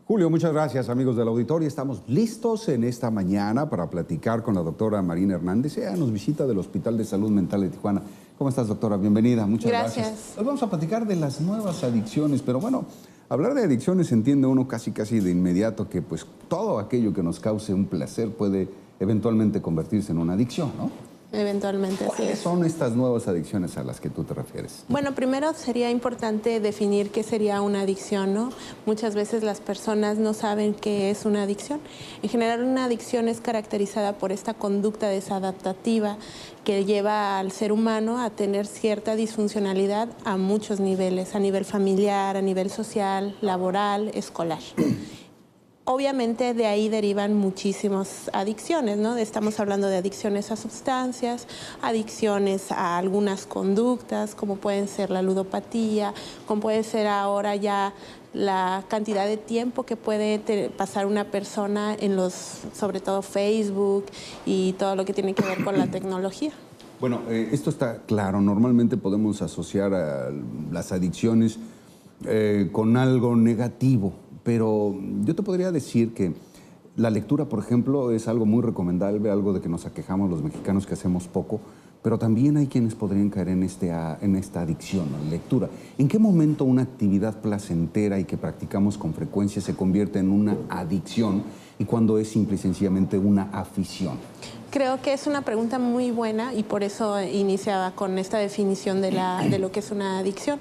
Julio, muchas gracias, amigos del auditorio. Estamos listos en esta mañana para platicar con la doctora Marina Hernández. Ella nos visita del Hospital de Salud Mental de Tijuana. ¿Cómo estás, doctora? Bienvenida. Muchas gracias. Hoy vamos a platicar de las nuevas adicciones, pero bueno, hablar de adicciones entiende uno casi de inmediato que pues todo aquello que nos cause un placer puede eventualmente convertirse en una adicción, ¿no? Eventualmente, sí. ¿Cuáles son estas nuevas adicciones a las que tú te refieres? Bueno, primero sería importante definir qué sería una adicción, ¿no? Muchas veces las personas no saben qué es una adicción. En general, una adicción es caracterizada por esta conducta desadaptativa que lleva al ser humano a tener cierta disfuncionalidad a muchos niveles, a nivel familiar, a nivel social, laboral, escolar. Obviamente de ahí derivan muchísimas adicciones, ¿no? Estamos hablando de adicciones a sustancias, adicciones a algunas conductas, como pueden ser la ludopatía, como puede ser ahora ya la cantidad de tiempo que puede pasar una persona en sobre todo Facebook y todo lo que tiene que ver con la tecnología. Bueno, esto está claro. Normalmente podemos asociar a las adicciones con algo negativo. Pero yo te podría decir que la lectura, por ejemplo, es algo muy recomendable, algo de que nos aquejamos los mexicanos que hacemos poco, pero también hay quienes podrían caer en esta adicción a la lectura. ¿En qué momento una actividad placentera y que practicamos con frecuencia se convierte en una adicción y cuando es simple y sencillamente una afición? Creo que es una pregunta muy buena y por eso iniciaba con esta definición de lo que es una adicción,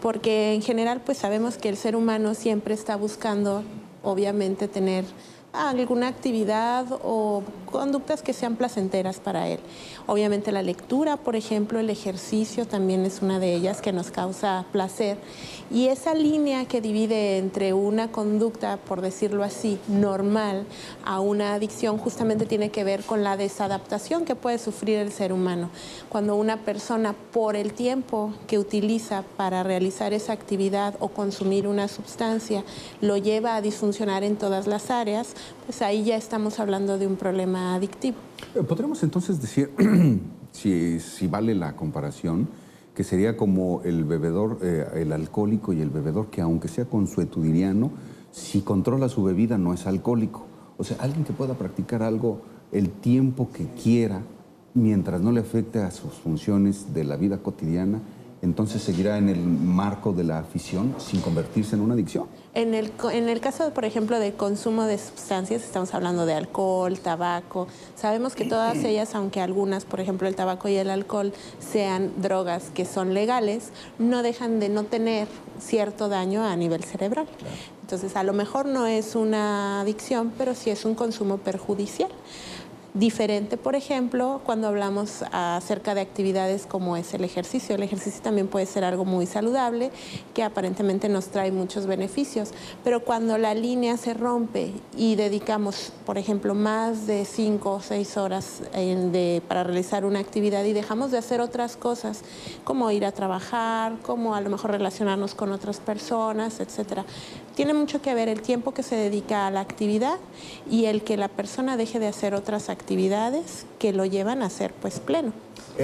porque en general pues sabemos que el ser humano siempre está buscando, obviamente, tener alguna actividad o conductas que sean placenteras para él. Obviamente la lectura, por ejemplo, el ejercicio también es una de ellas que nos causa placer. Y esa línea que divide entre una conducta, por decirlo así, normal a una adicción, justamente tiene que ver con la desadaptación que puede sufrir el ser humano. Cuando una persona, por el tiempo que utiliza para realizar esa actividad o consumir una sustancia, lo lleva a disfuncionar en todas las áreas, pues ahí ya estamos hablando de un problema adictivo. ¿Podríamos entonces decir, si vale la comparación, que sería como el bebedor, el alcohólico y el bebedor que aunque sea consuetudiniano, si controla su bebida no es alcohólico? O sea, alguien que pueda practicar algo el tiempo que quiera, mientras no le afecte a sus funciones de la vida cotidiana, entonces seguirá en el marco de la afición sin convertirse en una adicción. En el caso, por ejemplo, de consumo de sustancias, estamos hablando de alcohol, tabaco. Sabemos que todas ellas, aunque algunas, por ejemplo, el tabaco y el alcohol, sean drogas que son legales, no dejan de no tener cierto daño a nivel cerebral. Entonces, a lo mejor no es una adicción, pero sí es un consumo perjudicial. Diferente, por ejemplo, cuando hablamos acerca de actividades como es el ejercicio. El ejercicio también puede ser algo muy saludable, que aparentemente nos trae muchos beneficios, pero cuando la línea se rompe y dedicamos, por ejemplo, más de 5 o 6 horas para realizar una actividad y dejamos de hacer otras cosas, como ir a trabajar, como a lo mejor relacionarnos con otras personas, etcétera. Tiene mucho que ver el tiempo que se dedica a la actividad y el que la persona deje de hacer otras actividades que lo llevan a ser pues pleno.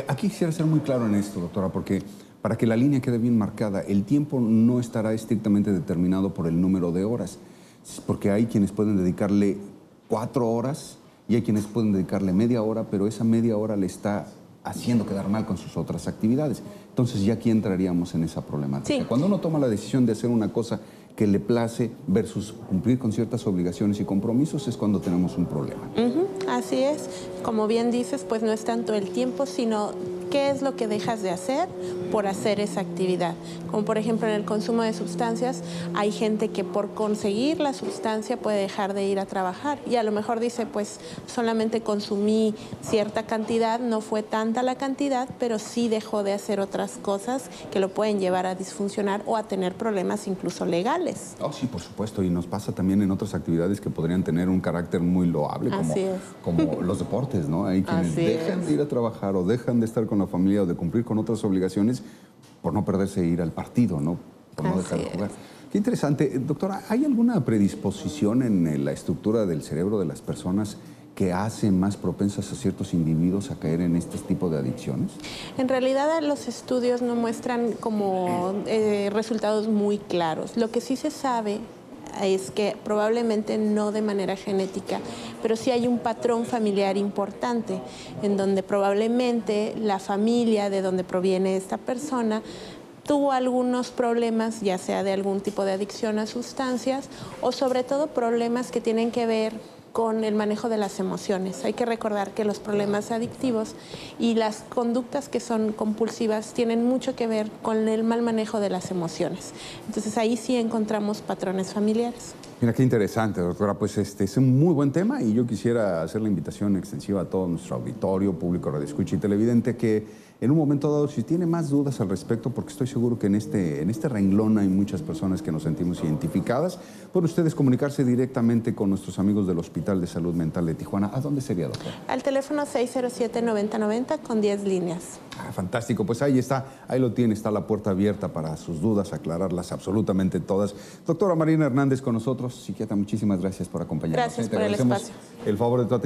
Aquí quisiera ser muy claro en esto, doctora, porque para que la línea quede bien marcada, el tiempo no estará estrictamente determinado por el número de horas, porque hay quienes pueden dedicarle 4 horas y hay quienes pueden dedicarle media hora, pero esa media hora le está haciendo quedar mal con sus otras actividades. Entonces ya aquí entraríamos en esa problemática. Sí. Cuando uno toma la decisión de hacer una cosa que le place versus cumplir con ciertas obligaciones y compromisos es cuando tenemos un problema. Así es. Como bien dices, pues no es tanto el tiempo, sino qué es lo que dejas de hacer por hacer esa actividad. Como por ejemplo en el consumo de sustancias, hay gente que por conseguir la sustancia puede dejar de ir a trabajar y a lo mejor dice, pues solamente consumí cierta cantidad, no fue tanta la cantidad, pero sí dejó de hacer otras cosas que lo pueden llevar a disfuncionar o a tener problemas incluso legales. Oh, sí, por supuesto, y nos pasa también en otras actividades que podrían tener un carácter muy loable, como los deportes, ¿no? Hay quienes dejan de ir a trabajar o dejan de estar con la familia o de cumplir con otras obligaciones por no perderse ir al partido, ¿no? Por no dejar de jugar. Qué interesante. Doctora, ¿hay alguna predisposición en la estructura del cerebro de las personas que hace más propensas a ciertos individuos a caer en este tipo de adicciones? En realidad los estudios no muestran como resultados muy claros. Lo que sí se sabe es que probablemente no de manera genética, pero sí hay un patrón familiar importante, en donde probablemente la familia de donde proviene esta persona tuvo algunos problemas, ya sea de algún tipo de adicción a sustancias o sobre todo problemas que tienen que ver con el manejo de las emociones. Hay que recordar que los problemas adictivos y las conductas que son compulsivas tienen mucho que ver con el mal manejo de las emociones. Entonces ahí sí encontramos patrones familiares. Mira, qué interesante, doctora. Pues este es un muy buen tema y yo quisiera hacer la invitación extensiva a todo nuestro auditorio, público, radioescucha y televidente, que en un momento dado, si tiene más dudas al respecto, porque estoy seguro que en este renglón hay muchas personas que nos sentimos identificadas, pueden ustedes comunicarse directamente con nuestros amigos del Hospital de Salud Mental de Tijuana. ¿A dónde sería, doctor? Al teléfono 607-9090 con 10 líneas. Fantástico, pues ahí está, ahí lo tiene, está la puerta abierta para sus dudas, aclararlas absolutamente todas. Doctora Marina Hernández con nosotros, psiquiatra, muchísimas gracias por acompañarnos. Gracias por el espacio. El favor de tu atención.